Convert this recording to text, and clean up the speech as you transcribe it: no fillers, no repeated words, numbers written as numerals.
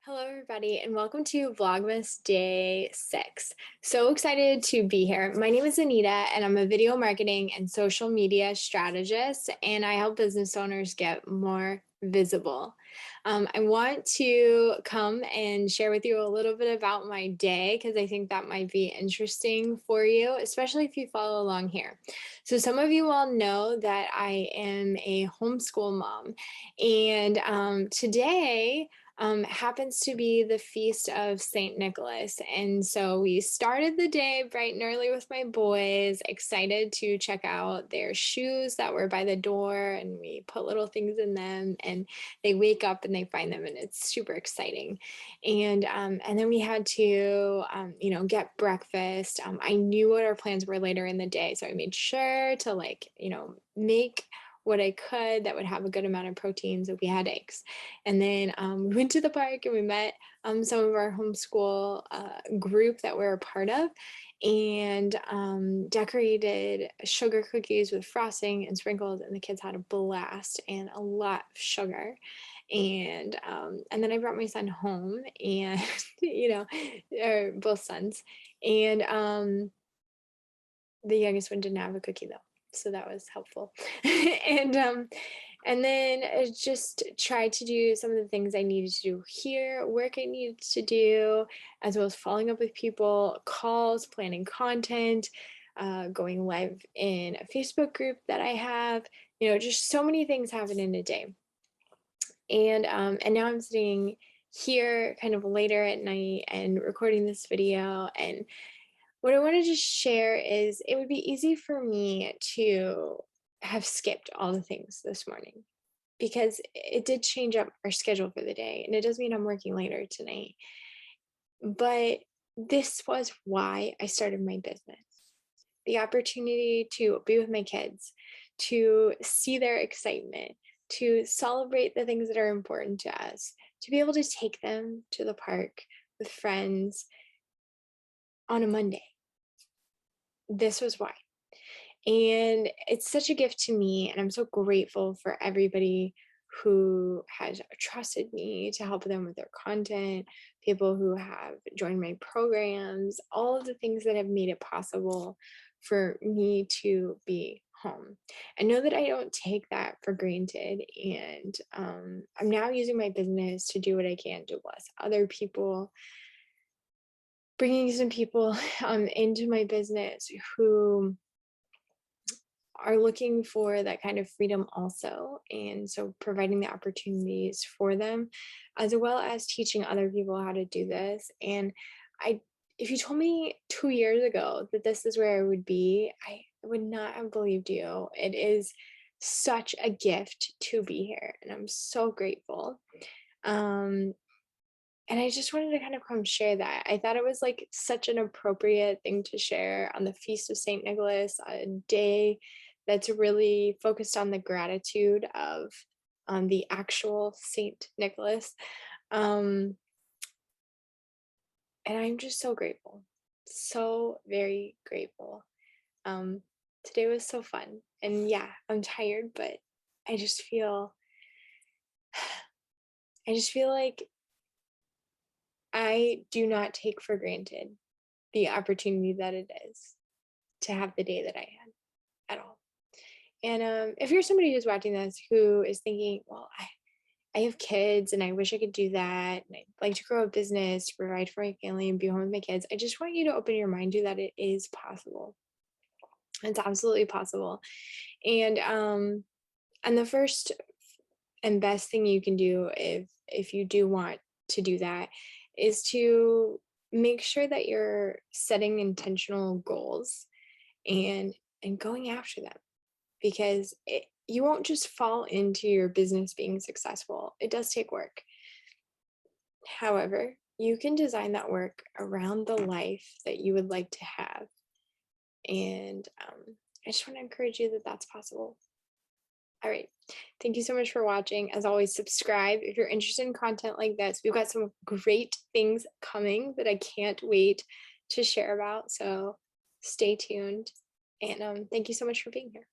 Hello, everybody, and welcome to Vlogmas Day 6. So excited to be here. My name is Anita, and I'm a video marketing and social media strategist, and I help business owners get more visible. I want to come and share with you a little bit about my day because I think that might be interesting for you, especially if you follow along here. So, some of you all know that I am a homeschool mom, and today, happens to be the feast of Saint Nicholas. And so we started the day bright and early with my boys, excited to check out their shoes that were by the door, and we put little things in them, and they wake up and they find them, and it's super exciting. And then we had to get breakfast. I knew what our plans were later in the day, so I made sure to make what I could that would have a good amount of protein. So we had eggs. And then we went to the park and we met some of our homeschool group that we're a part of, and decorated sugar cookies with frosting and sprinkles. And the kids had a blast and a lot of sugar. And then I brought my son home, and or both sons. And the youngest one didn't have a cookie though, so that was helpful. and and then I just tried to do some of the things I needed to do here, work I needed to do, as well as following up with people, calls, planning content, going live in a Facebook group that I have. Just so many things happen in a day. And now I'm sitting here kind of later at night and recording this video. And what I want to just share is it would be easy for me to have skipped all the things this morning because it did change up our schedule for the day. And it does mean I'm working later tonight. But this was why I started my business: the opportunity to be with my kids, to see their excitement, to celebrate the things that are important to us, to be able to take them to the park with friends on a Monday. This was why. And it's such a gift to me. And I'm so grateful for everybody who has trusted me to help them with their content, people who have joined my programs, all of the things that have made it possible for me to be home. I know that I don't take that for granted. And I'm now using my business to do what I can to bless other people, bringing some people into my business who are looking for that kind of freedom also. And so providing the opportunities for them, as well as teaching other people how to do this. And I, if you told me 2 years ago that this is where I would be, I would not have believed you. It is such a gift to be here, and I'm so grateful. Um, and I just wanted to kind of come share that. I thought it was like such an appropriate thing to share on the Feast of St. Nicholas, a day that's really focused on the gratitude of the actual Saint Nicholas. Um, and I'm just so grateful, so very grateful. Um, Today was so fun. And yeah, I'm tired, but I just feel, I just feel like I do not take for granted the opportunity that it is to have the day that I had at all. And if you're somebody who's watching this who is thinking, well, I have kids and I wish I could do that, and I'd like to grow a business, provide for my family, and be home with my kids, I just want you to open your mind to that it is possible. It's absolutely possible. And the first and best thing you can do if you do want to do that is to make sure that you're setting intentional goals and going after them, because you won't just fall into your business being successful. It does take work. However, you can design that work around the life that you would like to have. And I just want to encourage you that that's possible. All right. Thank you so much for watching. As always, subscribe if you're interested in content like this. We've got some great things coming that I can't wait to share about. So stay tuned. And thank you so much for being here.